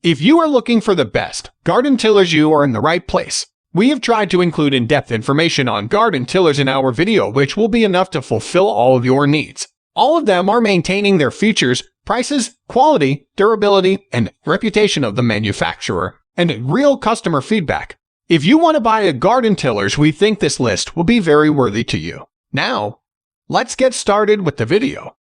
If you are looking for the best garden tillers, you are in the right place. We have tried to include in-depth information on garden tillers in our video, which will be enough to fulfill all of your needs. All of them are maintaining their features, prices, quality, durability, and reputation of the manufacturer, and real customer feedback. If you want to buy a garden tillers, we think this list will be very worthy to you. Now, let's get started with the video.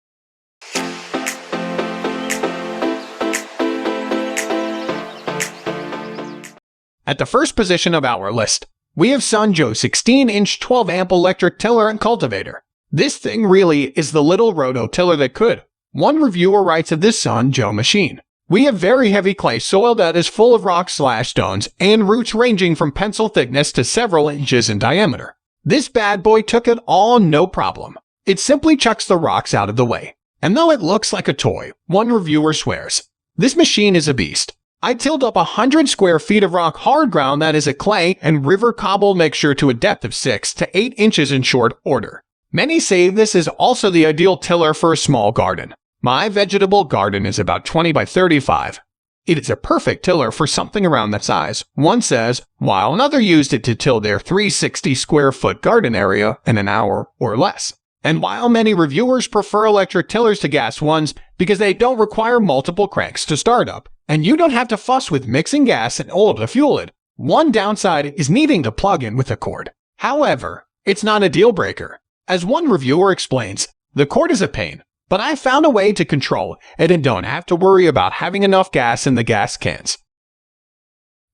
At the first position of our list, we have Joe 16-inch 12-amp electric tiller and cultivator. This thing really is the little roto-tiller that could. One reviewer writes of this Joe machine: "We have very heavy clay soil that is full of rocks/stones and roots ranging from pencil thickness to several inches in diameter. This bad boy took it all no problem. It simply chucks the rocks out of the way. And though it looks like a toy," one reviewer swears, "this machine is a beast. I tilled up 100 square feet of rock hard ground that is a clay and river cobble mixture to a depth of 6 to 8 inches in short order. Many say this is also the ideal tiller for a small garden. My vegetable garden is about 20 by 35. It is a perfect tiller for something around that size," one says, while another used it to till their 360 square foot garden area in an hour or less. And while many reviewers prefer electric tillers to gas ones because they don't require multiple cranks to start up, and you don't have to fuss with mixing gas and oil to fuel it, one downside is needing to plug in with a cord. However, it's not a deal breaker. As one reviewer explains, "The cord is a pain, but I found a way to control it and don't have to worry about having enough gas in the gas cans."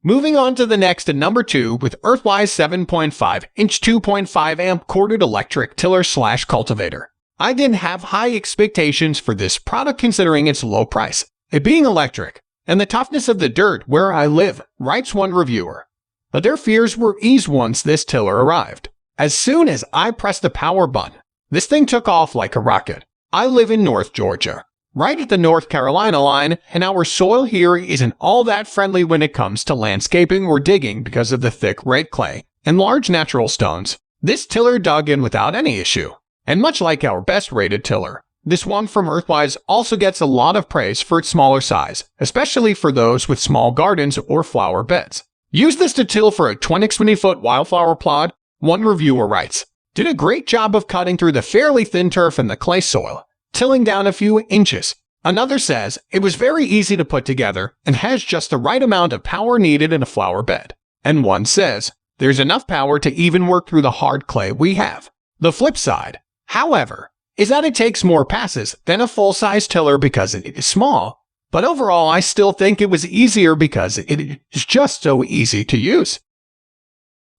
Moving on to the next at number 2 with Earthwise 7.5-inch 2.5-amp corded electric tiller/cultivator. I didn't have high expectations for this product considering its low price, it being electric, and the toughness of the dirt where I live, writes one reviewer. But their fears were eased once this tiller arrived. As soon as I pressed the power button, this thing took off like a rocket. I live in North Georgia, right at the North Carolina line, and our soil here isn't all that friendly when it comes to landscaping or digging because of the thick red clay and large natural stones. This tiller dug in without any issue. And much like our best rated tiller, this one from Earthwise also gets a lot of praise for its smaller size, especially for those with small gardens or flower beds. "Use this to till for a 20-foot wildflower plot," one reviewer writes. "Did a great job of cutting through the fairly thin turf and the clay soil, tilling down a few inches." Another says it was very easy to put together and has just the right amount of power needed in a flower bed. And one says there's enough power to even work through the hard clay we have. The flip side, however, is that it takes more passes than a full-size tiller because it is small. But overall, I still think it was easier because it is just so easy to use.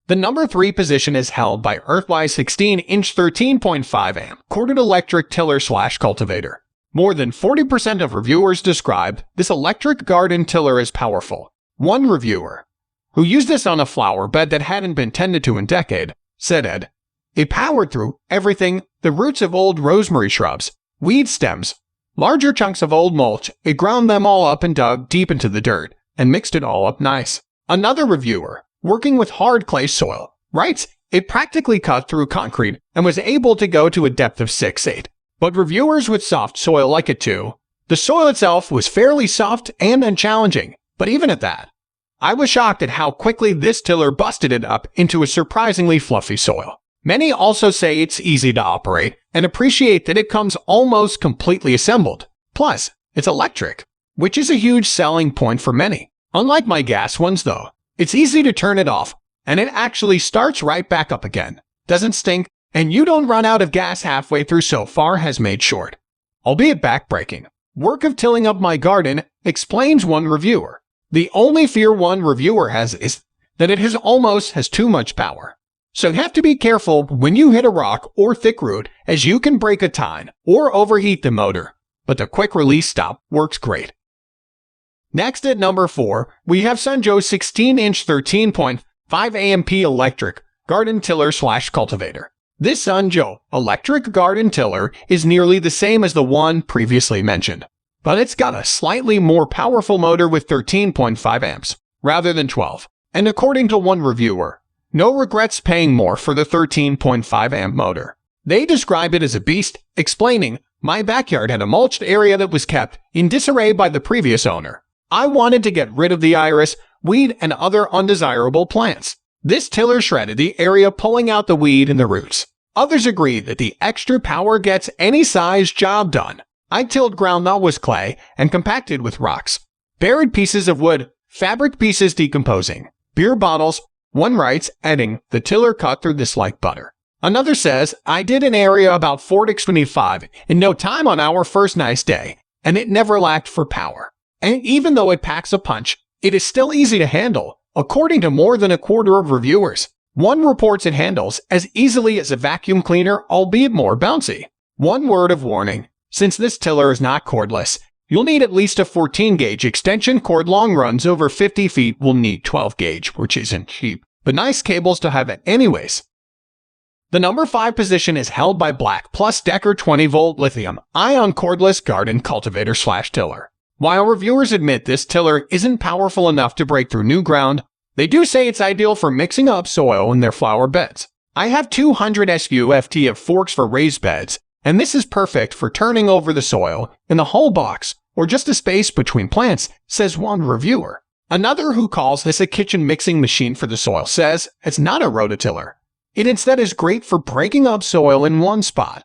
The number 3 position is held by Earthwise 16-inch 13.5-amp corded electric tiller/cultivator. More than 40% of reviewers describe this electric garden tiller as powerful. One reviewer, who used this on a flower bed that hadn't been tended to in decades, said it powered through everything: the roots of old rosemary shrubs, weed stems, larger chunks of old mulch. It ground them all up and dug deep into the dirt and mixed it all up nice. Another reviewer, working with hard clay soil, writes it practically cut through concrete and was able to go to a depth of 6-8. But reviewers with soft soil like it too. The soil itself was fairly soft and unchallenging, but even at that, I was shocked at how quickly this tiller busted it up into a surprisingly fluffy soil. Many also say it's easy to operate and appreciate that it comes almost completely assembled. Plus, it's electric, which is a huge selling point for many. Unlike my gas ones though, it's easy to turn it off, and it actually starts right back up again. Doesn't stink, and you don't run out of gas halfway through. So far has made short, albeit backbreaking, work of tilling up my garden, explains one reviewer. The only fear one reviewer has is that it has too much power. So you have to be careful when you hit a rock or thick root, as you can break a tine or overheat the motor. But the quick release stop works great. Next at number 4, we have Joe 16-inch 13.5-amp electric garden tiller/cultivator. This Joe electric garden tiller is nearly the same as the one previously mentioned, but it's got a slightly more powerful motor with 13.5 amps rather than 12. And according to one reviewer, no regrets paying more for the 13.5 amp motor. They describe it as a beast, explaining, "My backyard had a mulched area that was kept in disarray by the previous owner. I wanted to get rid of the iris, weed, and other undesirable plants. This tiller shredded the area, pulling out the weed and the roots. Others agree that the extra power gets any size job done. I tilled ground that was clay and compacted with rocks. Buried pieces of wood, fabric pieces decomposing, beer bottles. One writes, adding, the tiller cut through this like butter. Another says, I did an area about 4x25 in no time on our first nice day, and it never lacked for power. And even though it packs a punch, it is still easy to handle, according to more than a quarter of reviewers. One reports it handles as easily as a vacuum cleaner, albeit more bouncy. One word of warning, since this tiller is not cordless, you'll need at least a 14-gauge extension cord. Long runs over 50 feet will need 12-gauge, which isn't cheap, but nice cables to have it anyways. The number 5 position is held by BLACK+DECKER 20-volt lithium-ion cordless garden cultivator/tiller. While reviewers admit this tiller isn't powerful enough to break through new ground, they do say it's ideal for mixing up soil in their flower beds. I have 200 SUFT of forks for raised beds, and this is perfect for turning over the soil in the whole box or just a space between plants, says one reviewer. Another, who calls this a kitchen mixing machine for the soil, says it's not a rototiller. It instead is great for breaking up soil in one spot.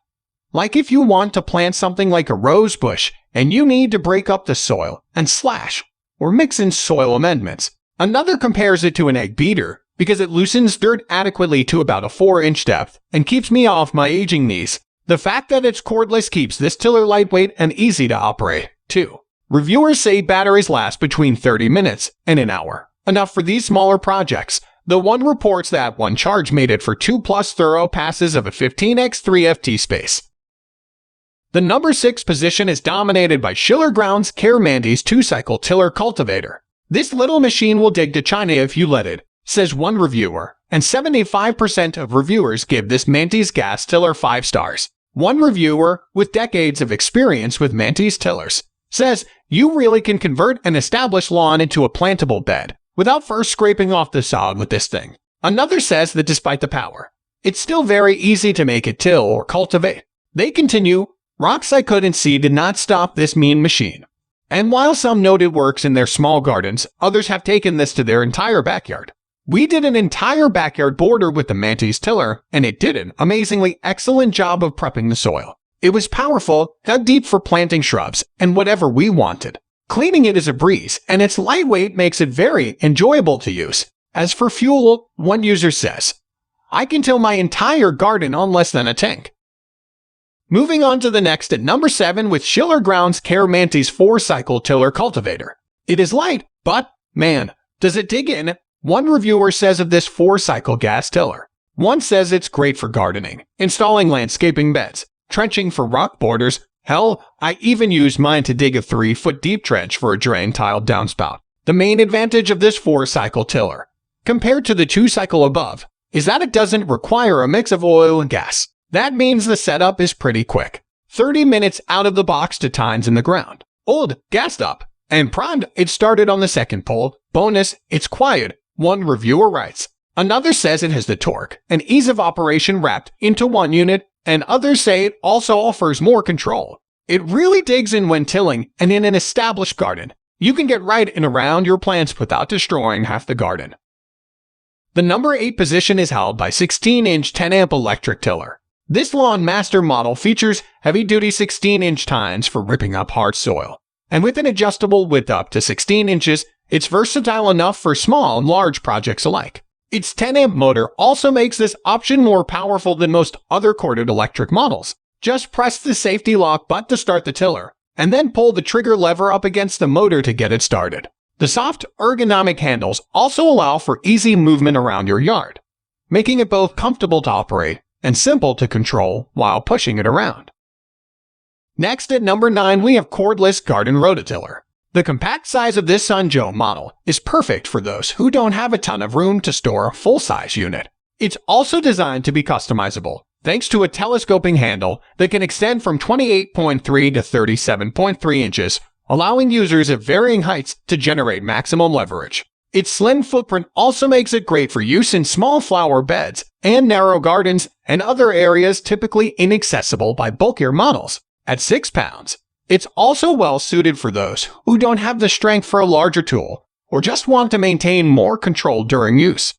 Like if you want to plant something like a rose bush and you need to break up the soil and slash or mix in soil amendments. Another compares it to an egg beater because it loosens dirt adequately to about a 4-inch depth and keeps me off my aging knees. The fact that it's cordless keeps this tiller lightweight and easy to operate, too. Reviewers say batteries last between 30 minutes and an hour, enough for these smaller projects. The one reports that one charge made it for 2+ thorough passes of a 15x3 FT space. The number 6 position is dominated by Schiller Grounds Care Mantis 2-cycle tiller cultivator. This little machine will dig to China if you let it, says one reviewer, and 75% of reviewers give this Mantis gas tiller 5 stars. One reviewer, with decades of experience with Mantis tillers, says you really can convert an established lawn into a plantable bed without first scraping off the sod with this thing. Another says that despite the power, it's still very easy to make it till or cultivate. They continue, rocks I couldn't see did not stop this mean machine. And while some note it works in their small gardens, others have taken this to their entire backyard. We did an entire backyard border with the Mantis tiller, and it did an amazingly excellent job of prepping the soil. It was powerful, dug deep for planting shrubs, and whatever we wanted. Cleaning it is a breeze, and its lightweight makes it very enjoyable to use. As for fuel, one user says, I can till my entire garden on less than a tank. Moving on to the next at number 7 with Schiller Grounds Care Mantis 4-cycle tiller cultivator. It is light, but, man, does it dig in? One reviewer says of this 4-cycle gas tiller. One says it's great for gardening, installing landscaping beds, trenching for rock borders. Hell, I even used mine to dig a 3-foot deep trench for a drain tiled downspout. The main advantage of this 4-cycle tiller, compared to the 2-cycle above, is that it doesn't require a mix of oil and gas. That means the setup is pretty quick. 30 minutes out of the box to tines in the ground. Oiled, gassed up, and primed. It started on the second pull. Bonus, it's quiet, one reviewer writes. Another says it has the torque and ease of operation wrapped into one unit, and others say it also offers more control. It really digs in when tilling, and in an established garden, you can get right in around your plants without destroying half the garden. The number 8 position is held by 16-inch 10-amp electric tiller. This LawnMaster model features heavy-duty 16-inch tines for ripping up hard soil, and with an adjustable width up to 16 inches, it's versatile enough for small and large projects alike. Its 10-amp motor also makes this option more powerful than most other corded electric models. Just press the safety lock button to start the tiller, and then pull the trigger lever up against the motor to get it started. The soft, ergonomic handles also allow for easy movement around your yard, making it both comfortable to operate and simple to control while pushing it around. Next at number 9 we have Cordless Garden Rototiller. The compact size of this Sunjoe model is perfect for those who don't have a ton of room to store a full-size unit. It's also designed to be customizable, thanks to a telescoping handle that can extend from 28.3 to 37.3 inches, allowing users of varying heights to generate maximum leverage. Its slim footprint also makes it great for use in small flower beds and narrow gardens and other areas typically inaccessible by bulkier models. At 6 pounds, It's also well suited for those who don't have the strength for a larger tool or just want to maintain more control during use.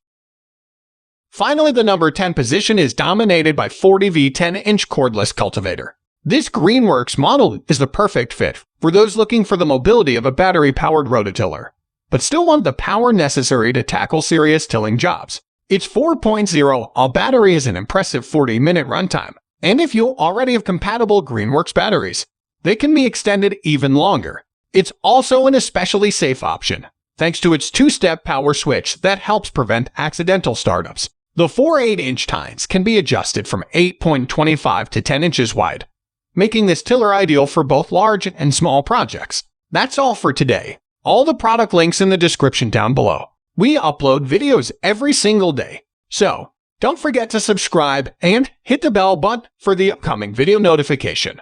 Finally, the number 10 position is dominated by 40V 10-inch cordless cultivator. This Greenworks model is the perfect fit for those looking for the mobility of a battery-powered rototiller, but still want the power necessary to tackle serious tilling jobs. Its 4.0 Ah battery is an impressive 40-minute runtime, and if you already have compatible Greenworks batteries, they can be extended even longer. It's also an especially safe option, thanks to its two-step power switch that helps prevent accidental startups. The 4 8-inch tines can be adjusted from 8.25 to 10 inches wide, making this tiller ideal for both large and small projects. That's all for today. All the product links in the description down below. We upload videos every single day, so don't forget to subscribe and hit the bell button for the upcoming video notification.